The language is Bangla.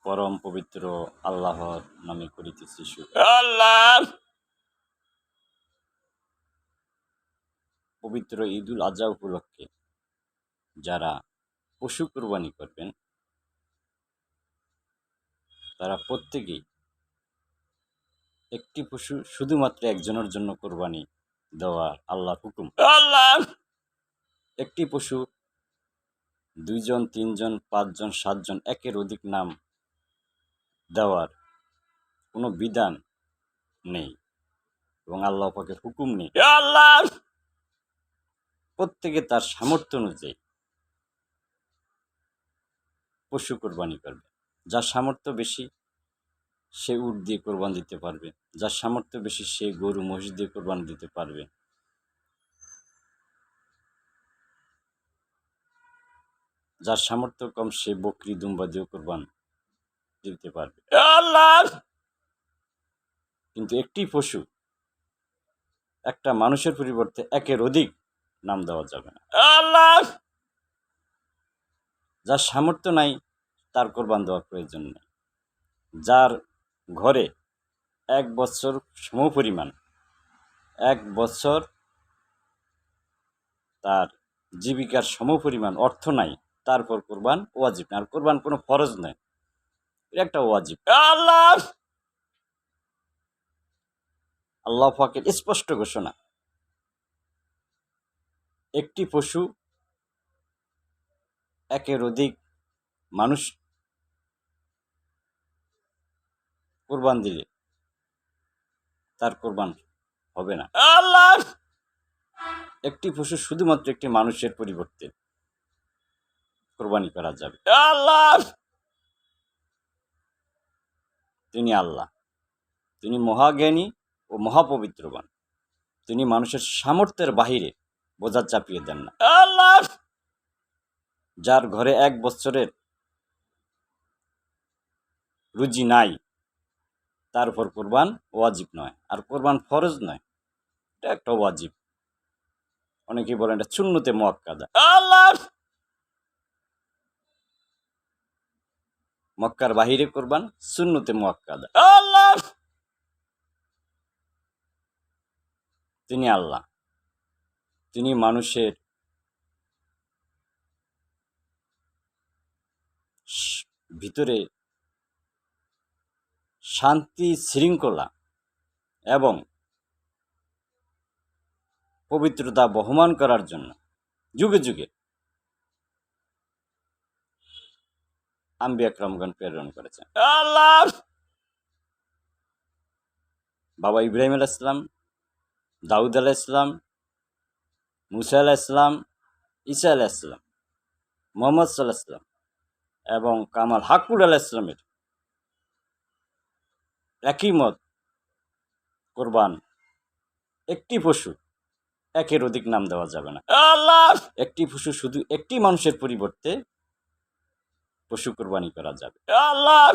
পরম পবিত্র আল্লাহর নামে করিতেছি শুকর। আল্লাহ পবিত্র ঈদুল আজহা উপলক্ষে যারা পশু কুরবানি করবেন তারা প্রত্যেকেই একটি পশু শুধুমাত্র একজনের জন্য কোরবানি দেওয়ার আল্লাহর হুকুম। আল্লাহ একটি পশু 2 জন 3 জন 5 জন 7 জন একের অধিক নাম দেওয়ার কোনো বিধান নেই এবং আল্লাহ পাকের হুকুম নেই। আল্লাহ প্রত্যেকে তার সামর্থ্য অনুযায়ী পশু কোরবানি করবে। যার সামর্থ্য বেশি সে উট দিয়ে কোরবান দিতে পারবে, যার সামর্থ্য বেশি সে গরু মহিষ দিয়ে কোরবান দিতে পারবে, যার সামর্থ্য কম সে বকরি দুম্বা দিয়ে কোরবান দিতে পারবে। আল্লাহ কিন্তু একটি পশু একটা মানুষের পরিবর্তে একের অধিক নাম দেওয়া যাবে না। আল্লাহ যার সামর্থ্য নাই তার কোরবান দেওয়ার প্রয়োজন নেই। যার ঘরে 1 বছর সমপরিমাণ 1 বছর তার জীবিকার সমপরিমাণ অর্থ নাই তারপর কোরবান ওয়াজিব না। আর কোরবান কোনো ফরজ নয়, এটা একটা ওয়াজিব। আল্লাহ পাকের স্পষ্ট ঘোষণা, একটি পশু একের অধিক মানুষ কোরবান দিলে তার কোরবান হবে না। আল্লাহ একটি পশু শুধুমাত্র একটি মানুষের পরিবর্তে কোরবানি করা যাবে। আল্লাহ তিনি আল্লাহ, তিনি মহাজ্ঞানী ও মহাপবিত্রবান। তিনি মানুষের সামর্থ্যের বাহিরে বোঝা চাপিয়ে দেন না। আল্লাহ যার ঘরে 1 বছরের রুজি নাই তারপর কোরবান ওয়াজিব নয়, আর কোরবান ফরজ নয়, এটা একটা ওয়াজিব। অনেকেই বলেন এটা সুন্নতে মুআক্কাদা। আল্লাহ মক্কার বাহিরে কোরবান সুন্নতে মুআক্কাদা। আল্লাহ তিনি আল্লাহ, তিনি মানুষের ভিতরে শান্তি শৃঙ্খলা এবং পবিত্রতা বহমান করার জন্য যুগে যুগে আম্বিয়া کرامগণ প্রেরণ করেছেন। আল্লাহ বাবা ইব্রাহিম আলাইহিস সালাম, দাউদ আলাইহিস সালাম, মুসা আলাইহিস সালাম, ঈসা আলাইহিস সালাম, মুহাম্মদ সাল্লাল্লাহু আলাইহি সাল্লাম এবং কামাল হাকুল আলাইহিস সালামের একই মত, কোরবান একটি পশু একের অধিক নাম দেওয়া যাবে না। আল্লাহ একটি পশু শুধু একটি মানুষের পরিবর্তে পশু কোরবানি করা যাবে। আল্লাহ